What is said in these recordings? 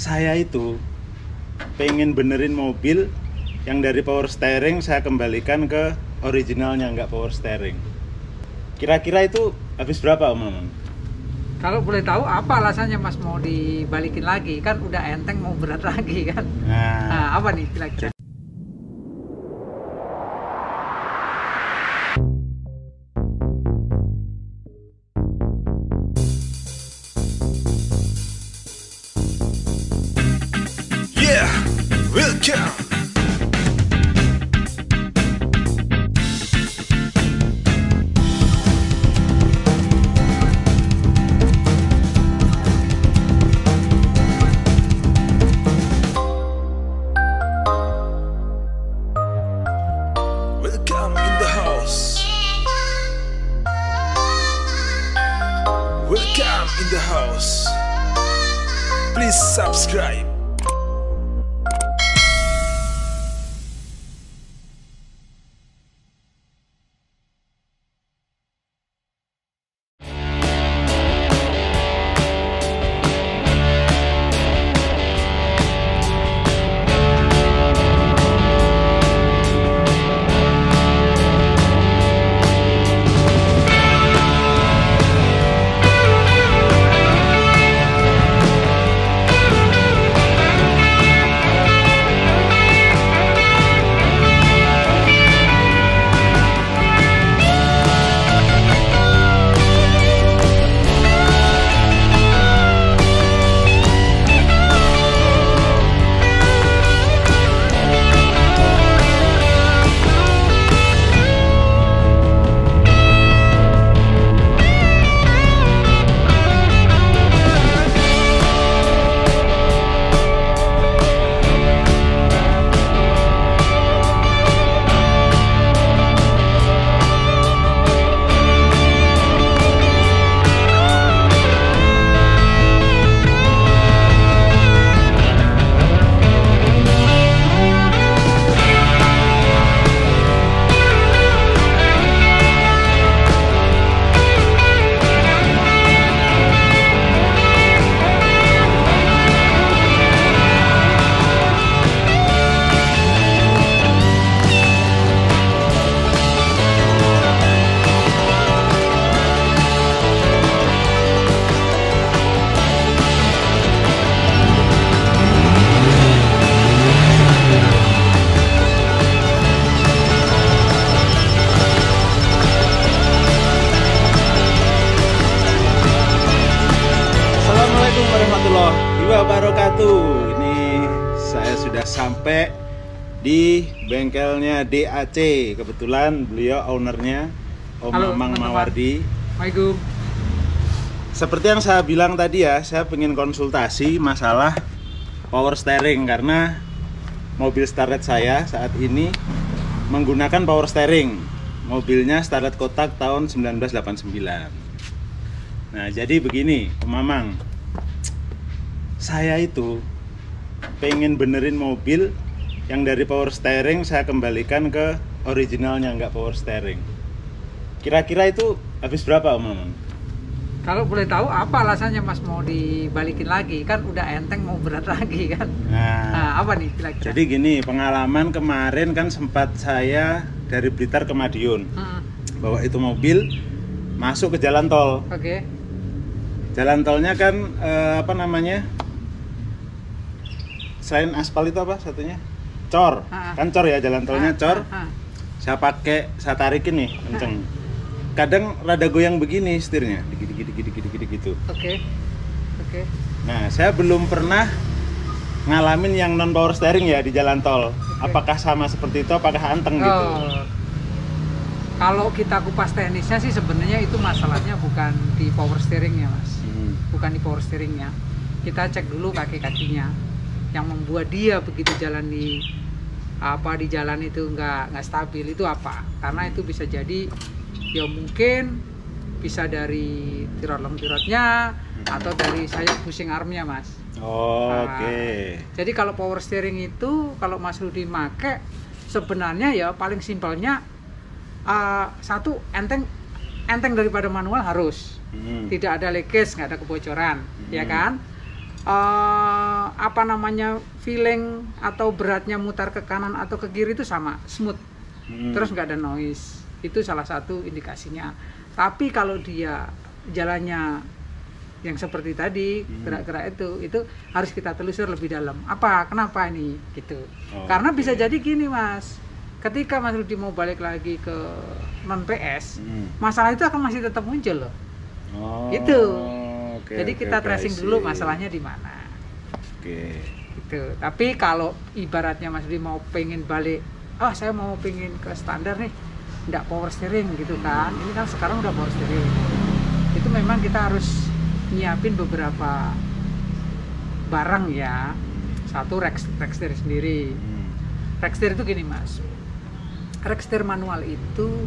Saya itu pengen benerin mobil yang dari power steering saya kembalikan ke originalnya, nggak power steering. Kira-kira itu habis berapa, Om Mamang? Kalau boleh tahu apa alasannya Mas mau dibalikin lagi? Kan udah enteng mau berat lagi kan? Nah, apa nih kira-kira? Yeah, welcome. Welcome in the house. Welcome in the house. Please subscribe. Assalamualaikum warahmatullahi wabarakatuh. Ini saya sudah sampai di bengkelnya DAC. Kebetulan beliau ownernya Om Halo, Mamang teman-teman. Mawardi. Assalamualaikum. Seperti yang saya bilang tadi ya, saya pengen konsultasi masalah power steering karena mobil Starlet saya saat ini menggunakan power steering. Mobilnya Starlet kotak tahun 1989. Nah, jadi begini, Om Mamang. Saya itu pengen benerin mobil yang dari power steering saya kembalikan ke originalnya, nggak power steering. Kira-kira itu habis berapa, Om Mamang? Kalau boleh tahu apa alasannya Mas mau dibalikin lagi? Kan udah enteng mau berat lagi kan? Nah, apa nih kira-kira? Jadi gini, pengalaman kemarin kan sempat saya dari Blitar ke Madiun bawa itu mobil masuk ke jalan tol. Oke. Jalan tolnya kan apa namanya? Selain aspal itu apa satunya? Cor. Kan cor ya, jalan tolnya cor. Saya tarikin nih kenceng. Kadang rada goyang begini setirnya, dikit gitu. Oke. Nah, saya belum pernah ngalamin yang non power steering ya di jalan tol. Apakah sama seperti itu? Apakah anteng gitu? Kalau kita kupas teknisnya sih sebenarnya itu masalahnya bukan di power steeringnya Mas. Bukan di power steeringnya. Kita cek dulu kaki-kakinya. Yang membuat dia begitu jalan di jalan itu nggak stabil itu apa? Karena itu bisa jadi ya mungkin bisa dari tirotnya atau dari sayap pusing armnya Mas. Oke. Jadi kalau power steering itu kalau Mas Rudi make sebenarnya ya paling simpelnya satu enteng daripada manual harus tidak ada leakage, nggak ada kebocoran, ya kan. apa namanya feeling atau beratnya mutar ke kanan atau ke kiri itu sama, smooth. Terus nggak ada noise. Itu salah satu indikasinya. Tapi kalau dia jalannya yang seperti tadi, gerak-gerak itu harus kita telusur lebih dalam. Apa? Kenapa ini? Gitu. Karena bisa jadi gini, Mas. Ketika Mas Rudi mau balik lagi ke non PS, masalah itu akan masih tetap muncul loh. Gitu. Jadi kita tracing dulu masalahnya di mana. Gitu. Tapi kalau ibaratnya Mas Rudi mau pengen balik, saya mau pengen ke standar nih, nggak power steering gitu kan. Ini kan sekarang udah power steering. Itu memang kita harus nyiapin beberapa barang ya. Satu rack steer sendiri. Rack steer itu gini, Mas. Rack steer manual itu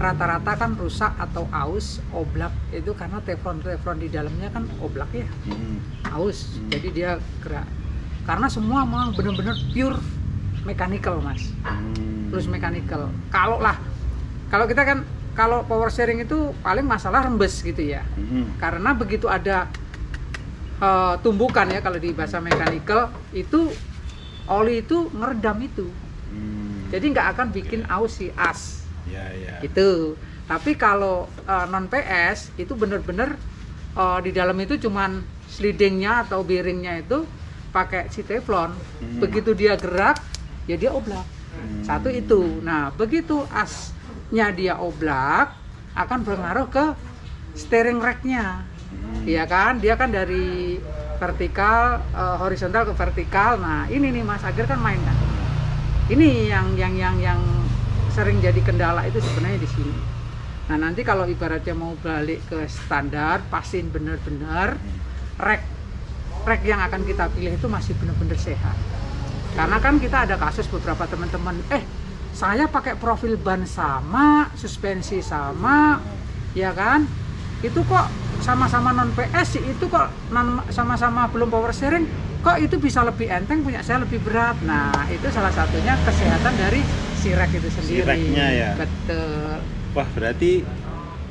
rata-rata kan rusak atau aus, oblak itu karena teflon di dalamnya kan oblak ya. Aus. Jadi dia gerak. Karena semua memang benar-benar pure mechanical, Mas. Terus mechanical. Kalau kita kan kalau power steering itu paling masalah rembes gitu ya. Karena begitu ada tumbukan ya, kalau di bahasa mechanical itu oli itu ngeredam itu. Jadi nggak akan bikin aus si as. Gitu. Tapi kalau non PS itu bener-bener di dalam itu cuman slidingnya atau bearingnya itu pakai si teflon. Begitu dia gerak ya dia oblak. Satu itu. Nah, begitu asnya dia oblak akan berpengaruh ke steering rack-nya. Iya kan? Dia kan dari vertikal horizontal ke vertikal. Nah, ini nih Mas Agir kan main kan. Ini yang sering jadi kendala itu sebenarnya di sini. Nah, nanti kalau ibaratnya mau balik ke standar, pastiin benar-benar rack yang akan kita pilih itu masih benar-benar sehat. Karena kan kita ada kasus beberapa teman-teman, saya pakai profil ban sama, suspensi sama, ya kan? Itu kok sama-sama non PS, itu kok sama-sama belum power steering, kok itu bisa lebih enteng, punya saya lebih berat. Nah, itu salah satunya kesehatan dari si rack itu sendiri. Si racknya ya. Betul. Wah, berarti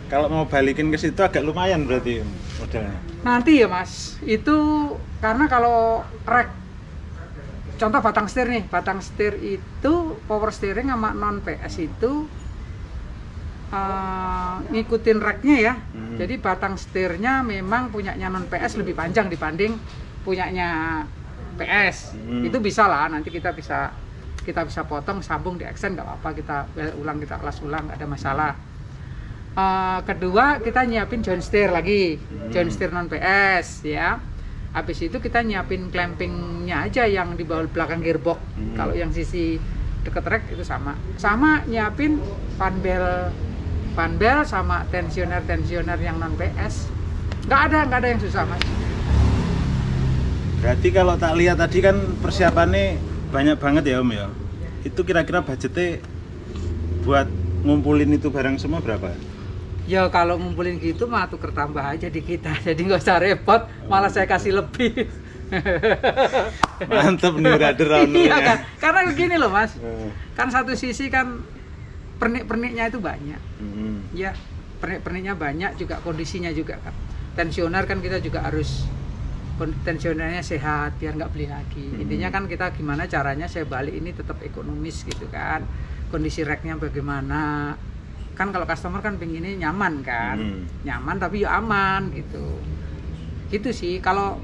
kalau mau balikin ke situ agak lumayan berarti modelnya. Nanti ya Mas, itu karena kalau rack contoh batang setir nih, batang setir itu power steering sama non PS itu ngikutin racknya ya. Jadi batang setirnya memang punyanya non PS lebih panjang dibanding punyanya PS. Itu bisa lah, nanti kita bisa potong, sambung di extend nggak apa-apa, kita ulang, kita kelas ulang, nggak ada masalah. Kedua kita nyiapin joint steer lagi, joint steer non PS ya. Habis itu kita nyiapin clampingnya aja yang di bawah belakang gearbox. Kalau yang sisi deket rack itu sama nyiapin fan bell sama tensioner yang non PS. Nggak ada yang susah Mas. Berarti kalau tak lihat tadi kan persiapannya banyak banget ya Om ya. Itu kira-kira budgetnya buat ngumpulin itu barang semua berapa? Ya kalau ngumpulin gitu mah tuker tambah aja di kita, jadi nggak usah repot, malah saya kasih lebih. Mantep nih brother. Iya kan, karena begini loh Mas, kan satu sisi kan pernik-perniknya itu banyak, ya pernik-perniknya banyak, juga kondisinya juga kan. Tensioner kan kita juga harus tensionernya sehat biar nggak beli lagi. Intinya kan kita gimana caranya saya balik ini tetap ekonomis gitu kan, kondisi racknya bagaimana. Kan kalau customer kan pengennya nyaman kan, nyaman tapi ya aman gitu sih. Kalau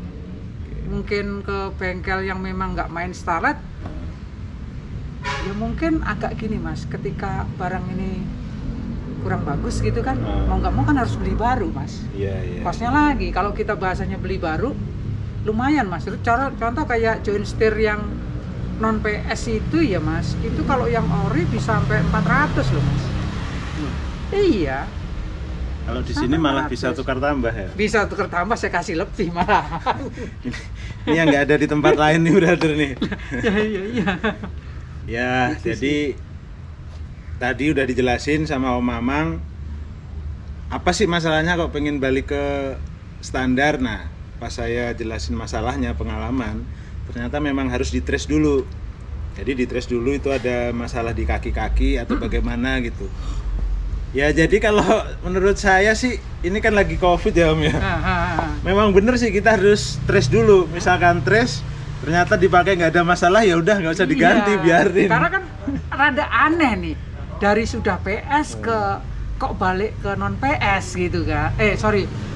mungkin ke bengkel yang memang nggak main starlet ya mungkin agak gini Mas, ketika barang ini kurang bagus gitu kan, mau nggak mau kan harus beli baru Mas. Kosnya lagi, kalau kita bahasanya beli baru lumayan Mas. Contoh kayak joint steer yang non PS itu ya Mas, itu kalau yang ori bisa sampai 400 loh Mas. Iya. Kalau di sini malah bisa tukar tambah ya? Bisa tukar tambah, saya kasih lebih malah. Ini yang nggak ada di tempat lain nih brother nih. Iya. Ya, jadi tadi udah dijelasin sama Om Mamang apa sih masalahnya kok pengen balik ke standar. Nah, pas saya jelasin masalahnya, pengalaman, ternyata memang harus di-trace dulu. Jadi di-trace dulu itu ada masalah di kaki-kaki atau bagaimana gitu. Ya jadi kalau menurut saya sih ini kan lagi COVID ya Om ya. Memang bener sih kita harus trace dulu. Misalkan trace Ternyata dipakai nggak ada masalah, ya udah nggak usah diganti, biarin. Karena kan rada aneh nih, dari sudah PS kok balik ke non PS gitu kan?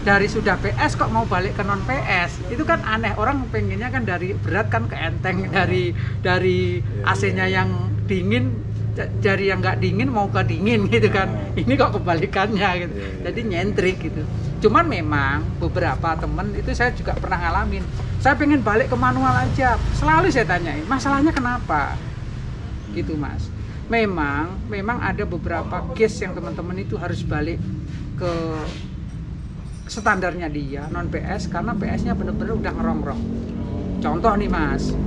Dari sudah PS kok mau balik ke non PS, itu kan aneh. Orang pengennya kan dari berat kan ke enteng, dari AC-nya yang dingin, dari yang nggak dingin mau ke dingin gitu kan. Ini kok kebalikannya gitu, jadi nyentrik gitu. Cuman memang beberapa temen itu saya juga pernah ngalamin, saya pengen balik ke manual aja, selalu saya tanyain masalahnya kenapa gitu Mas. Memang ada beberapa case yang teman-teman itu harus balik ke standarnya dia non PS, karena PS-nya bener-bener udah ngerongrong. Contoh nih Mas,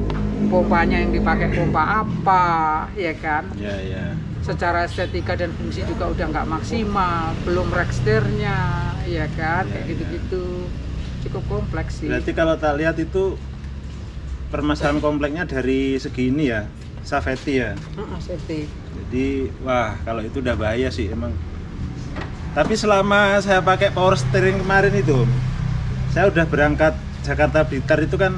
pompanya yang dipakai pompa apa, ya kan? Iya. Secara estetika dan fungsi juga udah nggak maksimal, belum registernya, ya kan? Kayak gitu-gitu, cukup kompleks sih. Berarti kalau tak lihat itu permasalahan kompleksnya dari segi ini ya, safety ya. Safety. Jadi wah, kalau itu udah bahaya sih emang. Tapi selama saya pakai power steering kemarin itu, saya udah berangkat Jakarta Blitar itu kan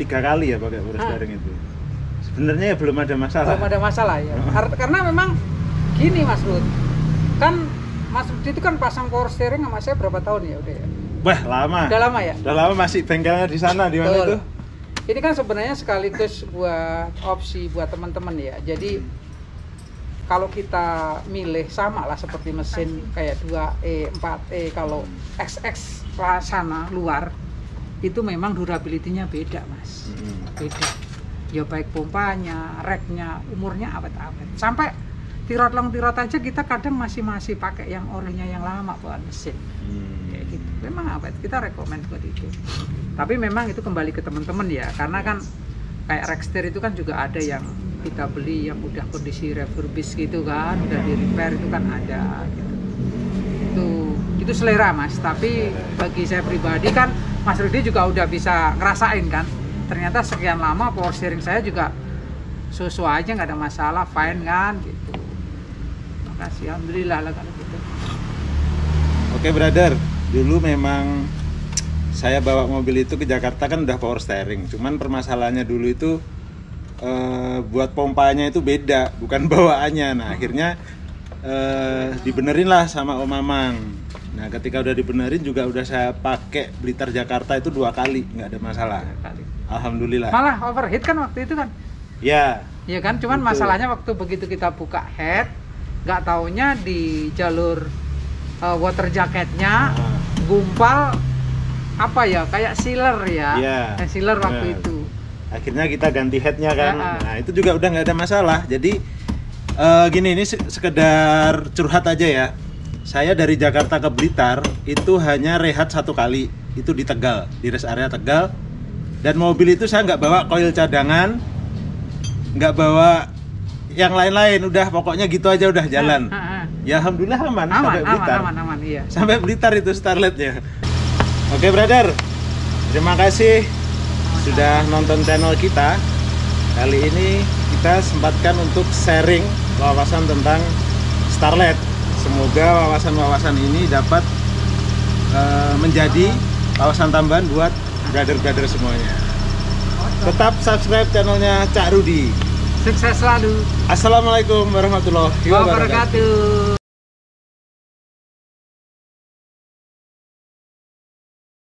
3 kali ya pakai power steering itu. Sebenarnya ya belum ada masalah. Belum ada masalah ya. Karena memang gini Mas Rud, kan Mas Rud itu kan pasang power steering sama saya berapa tahun ya udah ya? Wah, lama. Udah lama ya? Udah lama, masih bengkelnya di sana, di mana itu? Ini kan sebenarnya sekaligus buat opsi buat teman-teman ya. Jadi kalau kita milih sama lah seperti mesin kayak 2E, 4E, kalau XX sana luar itu memang durability-nya beda Mas. Beda. Ya baik pompanya, reknya, umurnya awet-awet. Sampai tirot aja kita kadang masih pakai yang orinya yang lama buat mesin. Kayak gitu. Memang awet, kita rekomend buat itu. Tapi memang itu kembali ke teman-teman ya, karena kan kayak Rexter itu kan juga ada yang kita beli yang udah kondisi refurbish gitu kan, udah di repair itu kan ada gitu. Itu selera Mas, tapi bagi saya pribadi kan Mas Rudi juga udah bisa ngerasain kan, ternyata sekian lama power steering saya juga sesuai aja, nggak ada masalah, fine kan gitu. Makasih, alhamdulillah lah kalau gitu. Oke brother, dulu memang saya bawa mobil itu ke Jakarta kan udah power steering, cuman permasalahannya dulu itu buat pompanya itu beda, bukan bawaannya. Nah akhirnya dibenerin lah sama Om Mamang. Nah ketika udah dibenerin juga udah saya pakai Blitar Jakarta itu 2 kali, nggak ada masalah. Alhamdulillah. Malah overheat kan waktu itu kan? Ya. Iya kan, cuman betul. Masalahnya waktu begitu kita buka head, nggak taunya di jalur water jacketnya gumpal apa ya, kayak sealer ya, sealer waktu itu. Akhirnya kita ganti headnya kan. Nah itu juga udah nggak ada masalah. Jadi gini, ini sekedar curhat aja ya. Saya dari Jakarta ke Blitar itu hanya rehat 1 kali, itu di Tegal, di rest area Tegal. Dan mobil itu saya nggak bawa koil cadangan, nggak bawa yang lain-lain, udah pokoknya gitu aja udah jalan. Ya alhamdulillah aman sampai Blitar. Aman, iya. Sampai Blitar itu starletnya. Oke brother, terima kasih sudah nonton channel kita. Kali ini kita sempatkan untuk sharing wawasan tentang Starlet. Semoga wawasan-wawasan ini dapat menjadi wawasan tambahan buat brother-brother semuanya. Tetap subscribe channelnya Cak Rudi. Sukses selalu. Assalamualaikum warahmatullahi wabarakatuh.